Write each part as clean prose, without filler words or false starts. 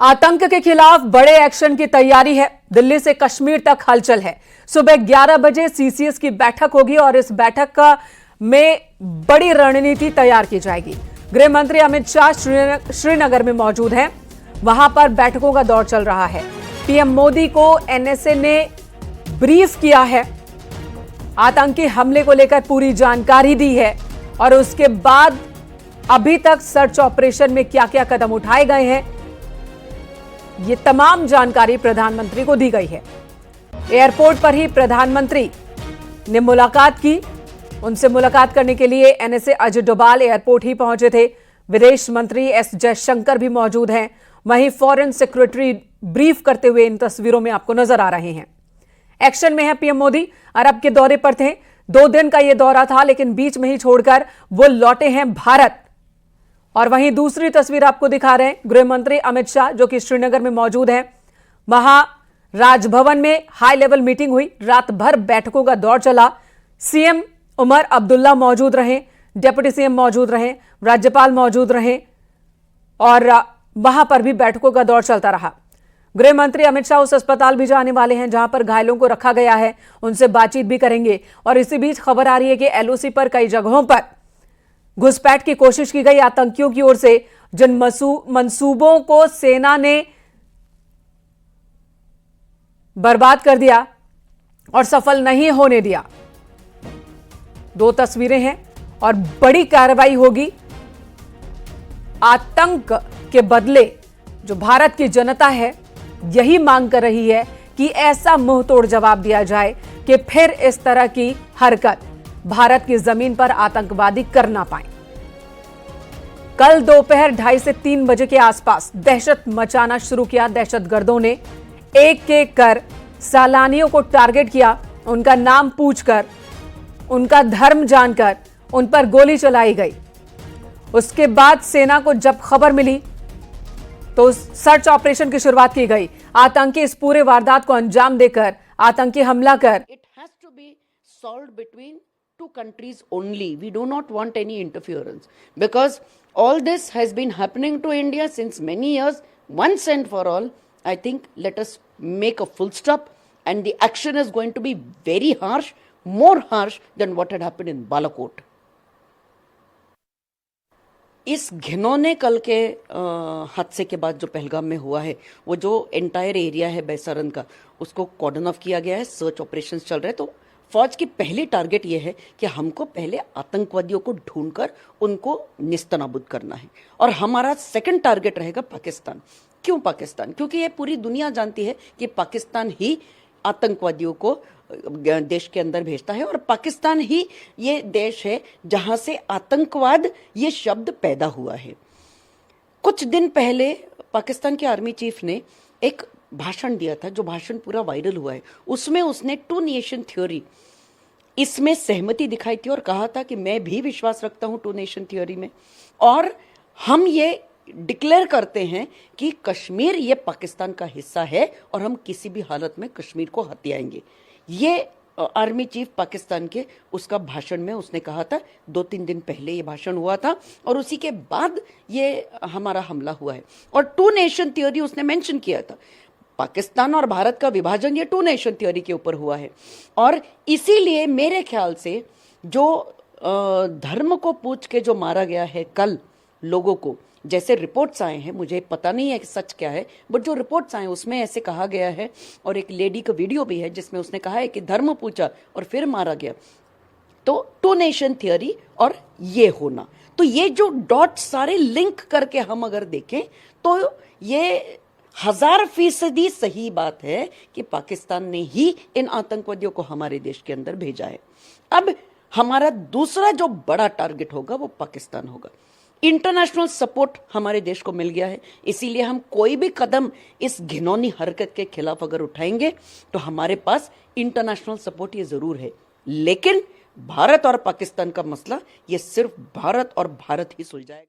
आतंक के खिलाफ बड़े एक्शन की तैयारी है। दिल्ली से कश्मीर तक हलचल है। सुबह 11 बजे सीसीएस की बैठक होगी और इस बैठक में बड़ी रणनीति तैयार की जाएगी। गृह मंत्री अमित शाह श्रीनगर में मौजूद हैं। वहां पर बैठकों का दौर चल रहा है। पीएम मोदी को एनएसए ने ब्रीफ किया है, आतंकी हमले को लेकर पूरी जानकारी दी है और उसके बाद अभी तक सर्च ऑपरेशन में क्या क्या कदम उठाए गए हैं, ये तमाम जानकारी प्रधानमंत्री को दी गई है। एयरपोर्ट पर ही प्रधानमंत्री ने मुलाकात की। उनसे मुलाकात करने के लिए एनएसए अजय डोभाल एयरपोर्ट ही पहुंचे थे। विदेश मंत्री एस जयशंकर भी मौजूद हैं। वहीं फॉरेन सेक्रेटरी ब्रीफ करते हुए इन तस्वीरों में आपको नजर आ रहे हैं। एक्शन में है पीएम मोदी। अरब के दौरे पर थे। 2 दिन का यह दौरा था, लेकिन बीच में ही छोड़कर वो लौटे हैं भारत। और वहीं दूसरी तस्वीर आपको दिखा रहे हैं गृह मंत्री अमित शाह, जो कि श्रीनगर में मौजूद हैं। वहां राजभवन में हाई लेवल मीटिंग हुई। रात भर बैठकों का दौर चला। सीएम उमर अब्दुल्ला मौजूद रहे, डिप्टी सीएम मौजूद रहे, राज्यपाल मौजूद रहे और वहां पर भी बैठकों का दौर चलता रहा। गृह मंत्री अमित शाह उस अस्पताल भी जाने वाले हैं जहां पर घायलों को रखा गया है। उनसे बातचीत भी करेंगे। और इसी बीच खबर आ रही है कि एलओसी पर कई जगहों पर घुसपैठ की कोशिश की गई आतंकियों की ओर से, जिन मंसूबों को सेना ने बर्बाद कर दिया और सफल नहीं होने दिया। 2 तस्वीरें हैं और बड़ी कार्रवाई होगी। आतंक के बदले जो भारत की जनता है यही मांग कर रही है कि ऐसा मुंहतोड़ जवाब दिया जाए कि फिर इस तरह की हरकत भारत की जमीन पर आतंकवादी कर ना पाए। कल दोपहर 2:30 से 3 बजे के आसपास दहशत मचाना शुरू किया दहशतगर्दों ने। एक एक कर सैलानियों को टारगेट किया। उनका नाम पूछकर, उनका धर्म जानकर उन पर गोली चलाई गई। उसके बाद सेना को जब खबर मिली तो सर्च ऑपरेशन की शुरुआत की गई। आतंकी इस पूरे वारदात को अंजाम देकर आतंकी हमला कर It has to be solved between 2 countries only. We do not want any interference because all this has been happening to India since many years. Once and for all, I think let us make a full stop, and the action is going to be very harsh, more harsh than what had happened in Balakot. इस घिनौने कल के हादसे के बाद जो पहलगाम में हुआ है, वो जो एंटायर एरिया है बैसारन का, उसको कॉर्डन ऑफ किया गया है। सर्च ऑपरेशंस चल रहे हैं। तो फौज की पहली टारगेट ये है कि हमको पहले आतंकवादियों को ढूंढकर उनको निस्तनाबूद करना है। और हमारा सेकंड टारगेट रहेगा पाकिस्तान। क्यों पाकिस्तान? क्योंकि ये पूरी दुनिया जानती है कि पाकिस्तान ही आतंकवादियों को देश के अंदर भेजता है और पाकिस्तान ही ये देश है जहां से आतंकवाद ये शब्द पैदा हुआ है। कुछ दिन पहले पाकिस्तान के आर्मी चीफ ने एक भाषण दिया था, जो भाषण पूरा वायरल हुआ है। उसमें उसने 2 नेशन थ्योरी, इसमें सहमति दिखाई थी और कहा था कि मैं भी विश्वास रखता हूं 2 नेशन थ्योरी में, और हम ये डिक्लेयर करते हैं कि कश्मीर ये पाकिस्तान का हिस्सा है और हम किसी भी हालत में कश्मीर को हथियाएंगे। ये आर्मी चीफ पाकिस्तान के उसका भाषण में उसने कहा था। 2-3 दिन पहले ये भाषण हुआ था और उसी के बाद ये हमारा हमला हुआ है। और 2 नेशन थ्योरी उसने मेंशन किया था। पाकिस्तान और भारत का विभाजन ये 2 नेशन थ्योरी के ऊपर हुआ है। और इसीलिए मेरे ख्याल से जो धर्म को पूछ के जो मारा गया है कल लोगों को, जैसे रिपोर्ट्स आए हैं, मुझे पता नहीं है कि सच क्या है, बट जो रिपोर्ट्स आए उसमें ऐसे कहा गया है। और एक लेडी का वीडियो भी है जिसमें उसने कहा है कि धर्म पूछा और फिर मारा गया। तो 2 नेशन थ्योरी और ये होना, तो ये जो डॉट सारे लिंक करके हम अगर देखें तो ये 1000% सही बात है कि पाकिस्तान ने ही इन आतंकवादियों को हमारे देश के अंदर भेजा है। अब हमारा दूसरा जो बड़ा टारगेट होगा वो पाकिस्तान होगा। इंटरनेशनल सपोर्ट हमारे देश को मिल गया है, इसीलिए हम कोई भी कदम इस घिनौनी हरकत के खिलाफ अगर उठाएंगे तो हमारे पास इंटरनेशनल सपोर्ट ये जरूर है। लेकिन भारत और पाकिस्तान का मसला ये सिर्फ भारत और भारत ही सुलझाएगा।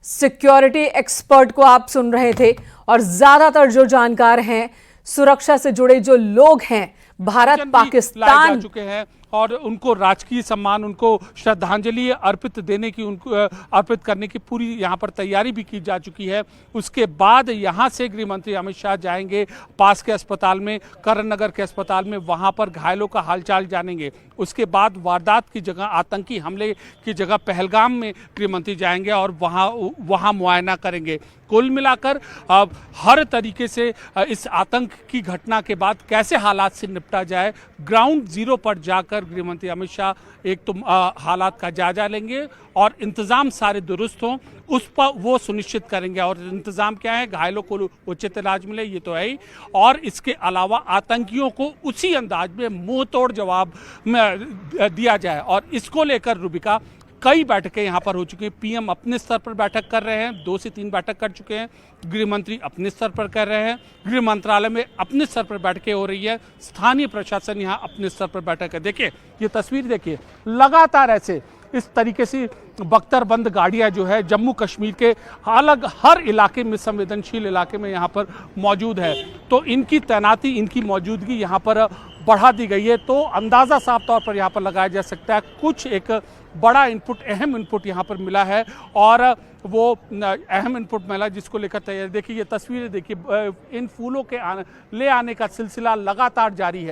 सिक्योरिटी एक्सपर्ट को आप सुन रहे थे और ज्यादातर जो जानकार हैं, सुरक्षा से जुड़े जो लोग हैं, भारत पाकिस्तान चुके हैं और उनको राजकीय सम्मान, उनको श्रद्धांजलि अर्पित देने की, उनको अर्पित करने की पूरी यहाँ पर तैयारी भी की जा चुकी है। उसके बाद यहाँ से गृह मंत्री अमित शाह जाएंगे पास के अस्पताल में, करण नगर के अस्पताल में, वहाँ पर घायलों का हालचाल जानेंगे। उसके बाद वारदात की जगह, आतंकी हमले की जगह पहलगाम में गृह मंत्री जाएंगे और वहाँ मुआयना करेंगे। कुल मिलाकर अब हर तरीके से इस आतंक की घटना के बाद कैसे हालात से निपटा जाए, ग्राउंड जीरो पर जाकर गृह मंत्री अमित शाह एक तो हालात का जायजा लेंगे और इंतजाम सारे दुरुस्त हों उस पर वो सुनिश्चित करेंगे। और इंतजाम क्या है, घायलों को उचित इलाज मिले, ये तो है ही, और इसके अलावा आतंकियों को उसी अंदाज में मुंह तोड़ जवाब दिया जाए। और इसको लेकर रूबिका कई बैठकें यहाँ पर हो चुकी हैं। पीएम अपने स्तर पर बैठक कर रहे हैं, 2 से 3 बैठक कर चुके हैं। गृह मंत्री अपने स्तर पर कर रहे हैं, गृह मंत्रालय में अपने स्तर पर बैठकें हो रही है, स्थानीय प्रशासन यहाँ अपने स्तर पर बैठक है। देखिए ये तस्वीर देखिए, लगातार ऐसे इस तरीके से बख्तरबंद गाड़ियाँ जो है जम्मू कश्मीर के अलग हर इलाके में, संवेदनशील इलाके में यहाँ पर मौजूद है। तो इनकी तैनाती, इनकी मौजूदगी यहाँ पर बढ़ा दी गई है। तो अंदाज़ा साफ तौर पर यहाँ पर लगाया जा सकता है कुछ एक बड़ा इनपुट, अहम इनपुट यहाँ पर मिला है। और वो अहम इनपुट मिला जिसको लेकर तैयारी। देखिए ये तस्वीरें देखिए, इन फूलों के ले आने का सिलसिला लगातार जारी है।